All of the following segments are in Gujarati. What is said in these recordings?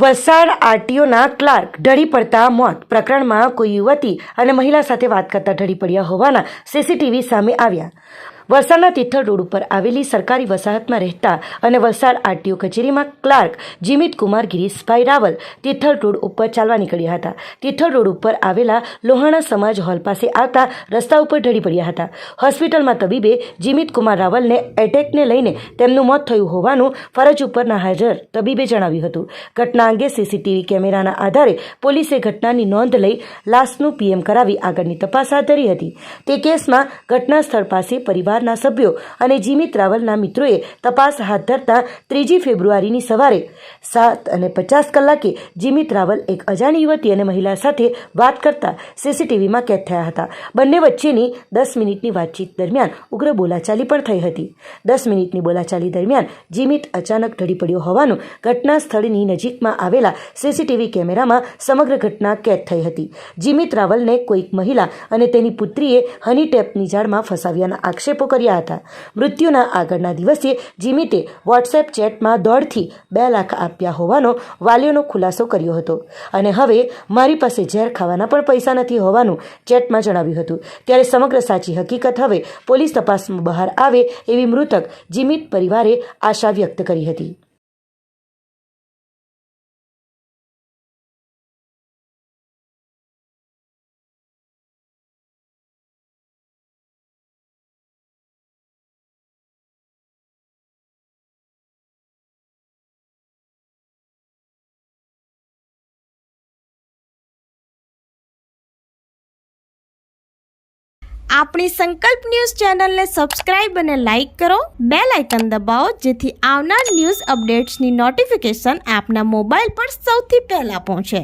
વલસાડ આરટીઓના ક્લાર્ક ઢળી પડતા મોત પ્રકરણમાં કોઈ યુવતી અને મહિલા સાથે વાત કરતા ઢળી પડ્યા હોવાના સીસીટીવી સામે આવ્યા. વલસાડના તિથલ રોડ ઉપર આવેલી સરકારી વસાહતમાં રહેતા અને વલસાડ આરટીઓ કચેરીમાં ક્લાર્ક જીમિત કુમાર ગિરીશભાઈ રાવલ તિથલ રોડ ઉપર ચાલવા નીકળ્યા હતા. તિથલ રોડ ઉપર આવેલા લોહાણા સમાજ હોલ પાસે આવતા રસ્તા ઉપર ઢળી પડ્યા હતા. હોસ્પિટલમાં તબીબે જીમિત કુમાર રાવલને એટેકને લઈને તેમનું મોત થયું હોવાનું ફરજ ઉપરના હાજર તબીબે જણાવ્યું હતું. ઘટના અંગે સીસીટીવી કેમેરાના આધારે પોલીસે ઘટનાની નોંધ લઈ લાશનું પીએમ કરાવી આગળની તપાસ હાથ ધરી હતી. તે કેસમાં ઘટના સ્થળ પાસે પરિવારના સભ્યો અને જીમિત રાવલના મિત્રોએ તપાસ હાથ ધરતા 3 ફેબ્રુઆરીની સવારે 7:50 જીમિત રાવલ એક અજાણી યુવતી અને મહિલા સાથે વાત કરતા સીસીટીવીમાં કેદ થયા હતા. બંને વચ્ચેની 10 મિનિટની વાતચીત દરમિયાન ઉગ્ર બોલાચાલી પણ થઈ હતી. 10 મિનિટની બોલાચાલી દરમિયાન જીમિત અચાનક ઢળી પડ્યો હોવાનું ઘટના સ્થળની નજીકમાં આવેલા સીસીટીવી કેમેરામાં સમગ્ર ઘટના કેદ થઈ હતી. જીમિત રાવલને કોઈક મહિલા અને તેની પુત્રીએ હની ટેપની જાળમાં ફસાવ્યાના આક્ષેપો કર્યા હતા. મૃત્યુના આગળના દિવસે જીમિતે વોટ્સએપ ચેટમાં 1.5 થી 2 લાખ આપ્યા હોવાનો વાલીઓનો ખુલાસો કર્યો હતો અને હવે મારી પાસે ઝેર ખાવાના પણ પૈસા નથી હોવાનું ચેટમાં જણાવ્યું હતું. ત્યારે સમગ્ર સાચી હકીકત હવે પોલીસ તપાસમાં બહાર આવે એવી મૃતક જીમિત પરિવારે આશા વ્યક્ત કરી હતી. આપણી સંકલ્પ ન્યૂઝ ચેનલને સબસ્ક્રાઇબ અને લાઇક કરો. બેલ આઇકન દબાવો જેથી આવનાર ન્યૂઝ અપડેટ્સની નોટિફિકેશન આપના મોબાઈલ પર સૌથી પહેલા પહોંચે.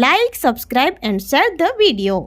Like, subscribe and share the video.